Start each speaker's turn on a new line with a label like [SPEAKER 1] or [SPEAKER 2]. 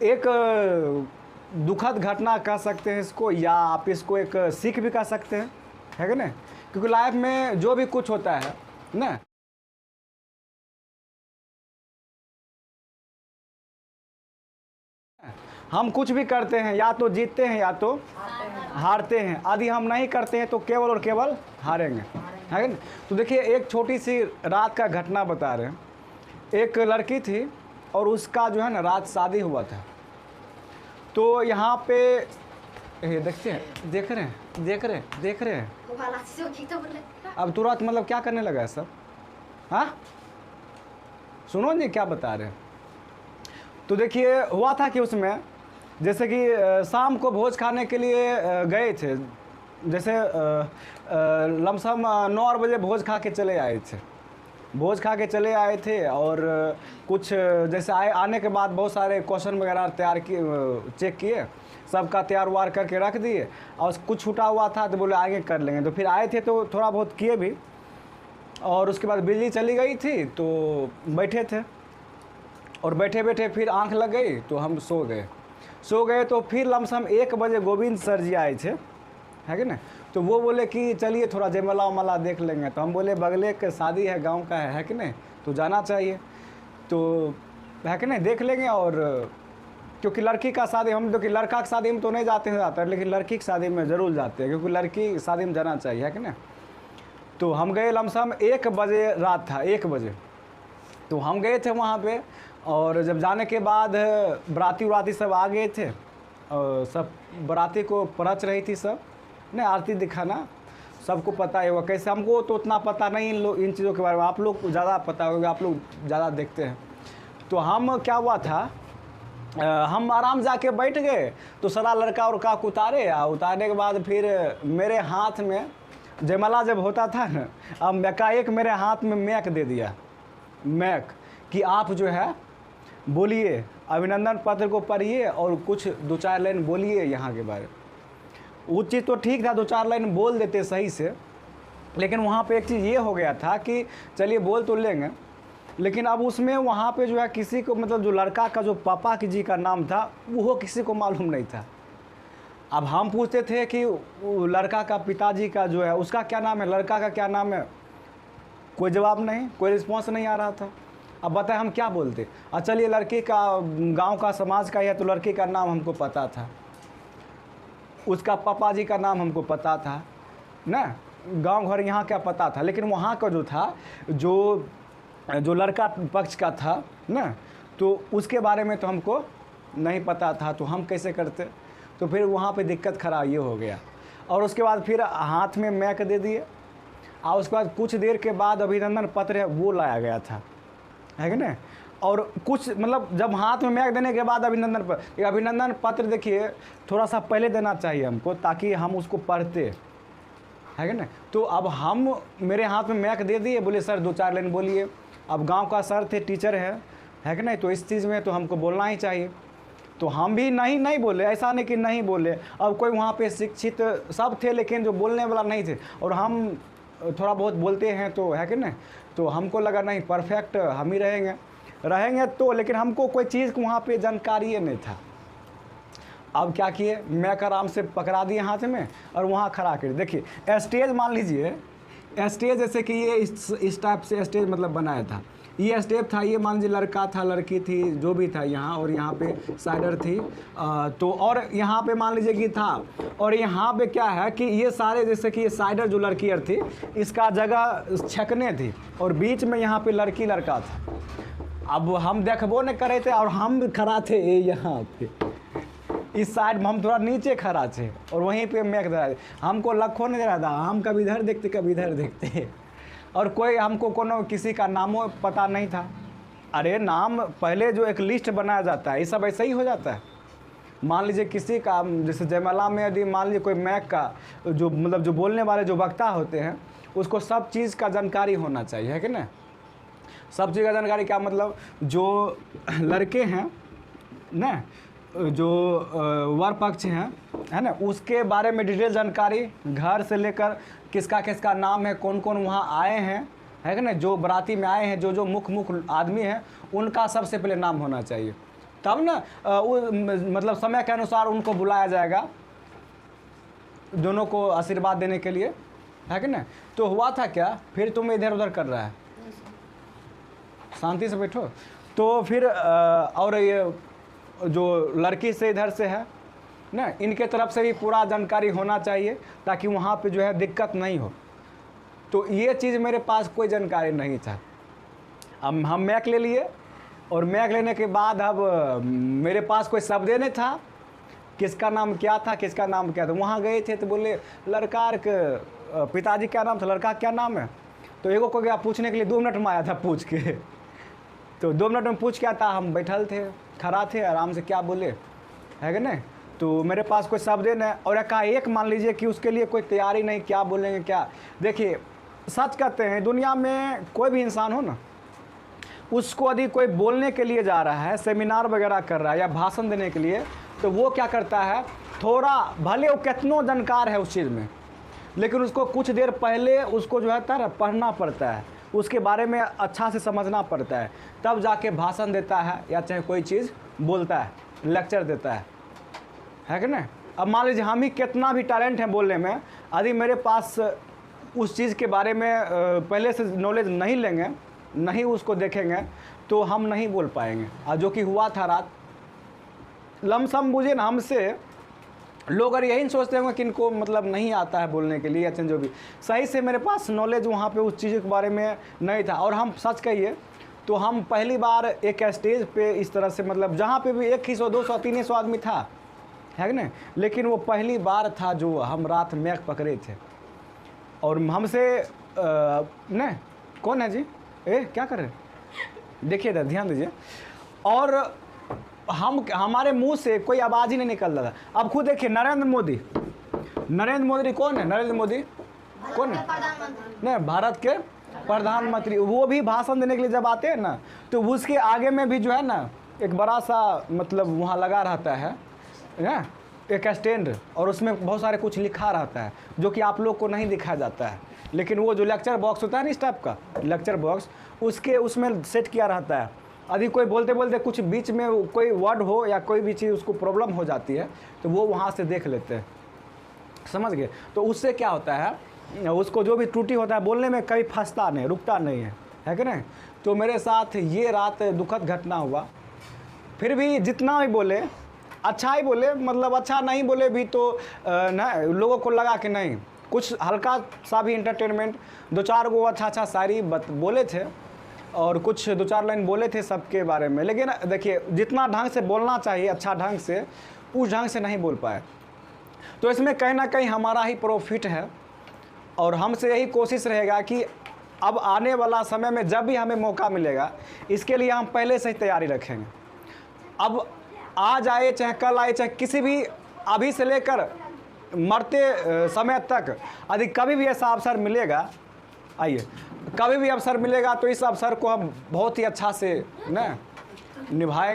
[SPEAKER 1] एक दुखद घटना कह सकते हैं इसको, या आप इसको एक सीख भी कह सकते हैं, है कि नहीं? क्योंकि लाइफ में जो भी कुछ होता है ना, हम कुछ भी करते हैं या तो जीतते हैं या तो हारते हैं। यदि हम नहीं करते हैं तो केवल और केवल हारेंगे, है कि नहीं? तो देखिए, एक छोटी सी रात का घटना बता रहे हैं। एक लड़की थी और उसका जो है ना रात शादी हुआ था। तो यहाँ पे देखते हैं, देख रहे हैं। अब तुरंत मतलब क्या करने लगा है सब? हाँ, सुनो जी क्या बता रहे हैं। तो देखिए, हुआ था कि उसमें जैसे कि शाम को भोज खाने के लिए गए थे। जैसे लमसम 9 बजे भोज खा के चले आए थे। भोज खा के चले आए थे और कुछ जैसे आने के बाद बहुत सारे क्वेश्चन वगैरह तैयार किए, चेक किए, सबका तैयार वार करके रख दिए। और कुछ छूटा हुआ था तो बोले आगे कर लेंगे। तो फिर आए थे तो थोड़ा बहुत किए भी, और उसके बाद बिजली चली गई थी तो बैठे थे, और बैठे बैठे फिर आंख लग गई तो हम सो गए। तो फिर लमसम 1 बजे गोविंद सर जी आए थे, है कि नहीं? तो वो बोले कि चलिए थोड़ा जयमाला उमाला देख लेंगे। तो हम बोले बगले के शादी है, गांव का है कि नहीं, तो जाना चाहिए, तो है कि नहीं, देख लेंगे। और क्योंकि लड़की का शादी, हम क्योंकि लड़का की शादी में तो नहीं जाते हैं, लेकिन लड़की की शादी में ज़रूर जाते हैं, क्योंकि लड़की की शादी में जाना चाहिए, है कि नहीं? तो हम गए लमसम 1 बजे, रात था 1 बजे। तो हम गए थे वहाँ पे, और जब जाने के बाद बराती सब आ गए थे, और सब बराती को परच रही थी सब ने आरती दिखाना। सबको पता है वो कैसे, हमको तो उतना पता नहीं इन चीज़ों के बारे में, आप लोग ज़्यादा पता होगा, आप लोग ज़्यादा देखते हैं। तो हम क्या हुआ था, हम आराम जाके बैठ गए। तो सारा लड़का और का उतारे, उतारने के बाद फिर मेरे हाथ में जयमाला जब होता था ना, अब एकाएक मेरे हाथ में मैक दे दिया, मैक, कि आप जो है बोलिए, अभिनंदन पत्र को पढ़िए और कुछ 2-4 लाइन बोलिए यहाँ के बारे में। वो चीज़ तो ठीक था, 2-4 लाइन बोल देते सही से, लेकिन वहाँ पे एक चीज़ ये हो गया था कि चलिए बोल तो लेंगे, लेकिन अब उसमें वहाँ पे जो है किसी को, मतलब जो लड़का का जो पापा की जी का नाम था वो किसी को मालूम नहीं था। अब हम पूछते थे कि वो लड़का का पिताजी का जो है उसका क्या नाम है, लड़का का क्या नाम है, कोई जवाब नहीं, कोई रिस्पॉन्स नहीं आ रहा था। अब बताएं हम क्या बोलते? चलिए लड़की का गांव का समाज का है तो लड़की का नाम हमको पता था, उसका पापा जी का नाम हमको पता था ना, गांव घर यहाँ क्या पता था, लेकिन वहाँ का जो था, जो लड़का पक्ष का था ना, तो उसके बारे में तो हमको नहीं पता था, तो हम कैसे करते? तो फिर वहाँ पे दिक्कत खड़ा ये हो गया। और उसके बाद फिर हाथ में मैक दे दिए, और उसके बाद कुछ देर के बाद अभिनंदन पत्र है वो लाया गया था, है कि नहीं? और कुछ मतलब जब हाथ में मैक देने के बाद अभिनंदन पत्र देखिए थोड़ा सा पहले देना चाहिए हमको, ताकि हम उसको पढ़ते, है कि नहीं? तो अब हम, मेरे हाथ में मैक दे दिए, बोले सर 2-4 लाइन बोलिए। अब गांव का सर थे, टीचर है कि नहीं, तो इस चीज़ में तो हमको बोलना ही चाहिए। तो हम भी नहीं बोले, ऐसा नहीं कि नहीं बोले। अब कोई वहाँ पे शिक्षित सब थे, लेकिन जो बोलने वाला नहीं थे, और हम थोड़ा बहुत बोलते हैं तो, है कि नहीं, तो हमको लगा नहीं परफेक्ट हम ही रहेंगे तो, लेकिन हमको कोई चीज़ को वहाँ पे जानकारी नहीं था। अब क्या किए, मैक आराम से पकड़ा दिए हाथ में और वहाँ खड़ा कर। देखिए स्टेज, मान लीजिए स्टेज जैसे कि ये इस टाइप से स्टेज मतलब बनाया था, ये स्टेप था, ये मान लीजिए लड़का था, लड़की थी, जो भी था यहाँ, और यहाँ पे साइडर थी, तो और यहाँ पे मान लीजिए कि था, और यहाँ पे क्या है कि ये सारे, जैसे कि ये साइडर जो लड़की थी, इसका जगह छकने थी, और बीच में यहाँ पे लड़की लड़का था। अब हम देखबो नहीं करे थे, और हम खड़ा थे यहाँ पे इस साइड में, हम थोड़ा नीचे खड़ा थे, और वहीं पे मैक दे रहा था। हमको लखो नहीं दे रहा था, हम कभी इधर देखते कभी इधर देखते, और कोई हमको कोनो किसी का नामों पता नहीं था। अरे नाम पहले जो एक लिस्ट बनाया जाता है, ये सब ऐसा ही हो जाता है। मान लीजिए किसी का, जैसे जयमाला में यदि मान लीजिए कोई मैक का जो मतलब जो बोलने वाले जो वक्ता होते हैं, उसको सब चीज़ का जानकारी होना चाहिए, है कि नहीं? सब चीज़ का जानकारी क्या मतलब, जो लड़के हैं ना, जो वर पक्ष हैं, है ना, उसके बारे में डिटेल जानकारी, घर से लेकर किसका किसका नाम है, कौन कौन वहाँ आए हैं, है कि ना, जो बराती में आए हैं, जो मुख्य आदमी हैं, उनका सबसे पहले नाम होना चाहिए। तब ना मतलब समय के अनुसार उनको बुलाया जाएगा, दोनों को आशीर्वाद देने के लिए, है कि ना। तो हुआ था क्या, फिर तुम इधर उधर कर रहा है, शांति से बैठो। तो फिर और ये जो लड़की से इधर से है ना, इनके तरफ से भी पूरा जानकारी होना चाहिए ताकि वहाँ पे जो है दिक्कत नहीं हो। तो ये चीज़ मेरे पास कोई जानकारी नहीं था। अब हम मैक ले लिए, और मैक लेने के बाद अब मेरे पास कोई शब्द नहीं था, किसका नाम क्या था, किसका नाम क्या था। वहाँ गए थे तो बोले लड़का के पिताजी क्या नाम था, लड़का क्या नाम है। तो एगो को गया पूछने के लिए, 2 मिनट में आया था पूछ के। तो 2 मिनट में पूछ के आता, हम बैठल थे, खड़ा थे आराम से, क्या बोले, है कि नहीं। तो मेरे पास कोई शब्द नहीं, और एक मान लीजिए कि उसके लिए कोई तैयारी नहीं, क्या बोलेंगे क्या। देखिए सच कहते हैं, दुनिया में कोई भी इंसान हो ना, उसको यदि कोई बोलने के लिए जा रहा है, सेमिनार वगैरह कर रहा है या भाषण देने के लिए, तो वो क्या करता है, थोड़ा भले वो कितनो जानकार है उस चीज़ में, लेकिन उसको कुछ देर पहले उसको जो है पढ़ना पड़ता है, उसके बारे में अच्छा से समझना पड़ता है, तब जाके भाषण देता है या चाहे कोई चीज़ बोलता है, लेक्चर देता है कि नहीं। अब मान लीजिए हम ही कितना भी टैलेंट है बोलने में, यदि मेरे पास उस चीज़ के बारे में पहले से नॉलेज नहीं लेंगे, नहीं उसको देखेंगे, तो हम नहीं बोल पाएंगे। और जो कि हुआ था रात, लमसम बुझे ना, हमसे लोग अगर यही सोचते होंगे कि इनको मतलब नहीं आता है बोलने के लिए, या जो भी सही से मेरे पास नॉलेज वहाँ पे उस चीज़ के बारे में नहीं था। और हम सच कहिए तो हम पहली बार एक स्टेज पे इस तरह से, मतलब जहाँ पे भी 100, 200, 300 आदमी था, है कि नहीं, लेकिन वो पहली बार था जो हम रात मैक पकड़े थे। और हमसे नहीं, कौन है जी, क्या कर रहे हैं, देखिए इधर ध्यान दीजिए। और हमारे मुंह से कोई आवाज़ ही नहीं निकल रहा था। अब खुद देखिए, नरेंद्र मोदी कौन है, नरेंद्र मोदी कौन है, नहीं, भारत के प्रधानमंत्री। वो भी भाषण देने के लिए जब आते हैं ना, तो उसके आगे में भी जो है ना एक बड़ा सा मतलब वहाँ लगा रहता है ना, एक स्टैंड, और उसमें बहुत सारे कुछ लिखा रहता है जो कि आप लोग को नहीं दिखाया जाता है। लेकिन वो जो लेक्चर बॉक्स होता है ना, इस टाइप का लेक्चर बॉक्स, उसमें सेट किया रहता है। यदि कोई बोलते बोलते कुछ बीच में कोई वर्ड हो या कोई भी चीज़ उसको प्रॉब्लम हो जाती है, तो वो वहाँ से देख लेते हैं, समझ गए। तो उससे क्या होता है, उसको जो भी त्रुटि होता है बोलने में कभी फंसता नहीं, रुकता नहीं है कि नहीं। तो मेरे साथ ये रात दुखद घटना हुआ। फिर भी जितना भी बोले अच्छा ही बोले, मतलब अच्छा नहीं बोले भी तो ना, लोगों को लगा कि नहीं, कुछ हल्का सा भी इंटरटेनमेंट, 2-4 गो अच्छा शायरी बोले थे, और कुछ 2-4 लाइन बोले थे सबके बारे में। लेकिन देखिए जितना ढंग से बोलना चाहिए, अच्छा ढंग से, उस ढंग से नहीं बोल पाए। तो इसमें कहीं ना कहीं हमारा ही प्रॉफिट है, और हमसे यही कोशिश रहेगा कि अब आने वाला समय में जब भी हमें मौका मिलेगा, इसके लिए हम पहले से ही तैयारी रखेंगे। अब आज आए चाहे कल आए, चाहे किसी भी, अभी से लेकर मरते समय तक, यदि कभी भी ऐसा अवसर मिलेगा, आइए कभी भी अवसर मिलेगा, तो इस अवसर को हम बहुत ही अच्छा से ना निभाएं।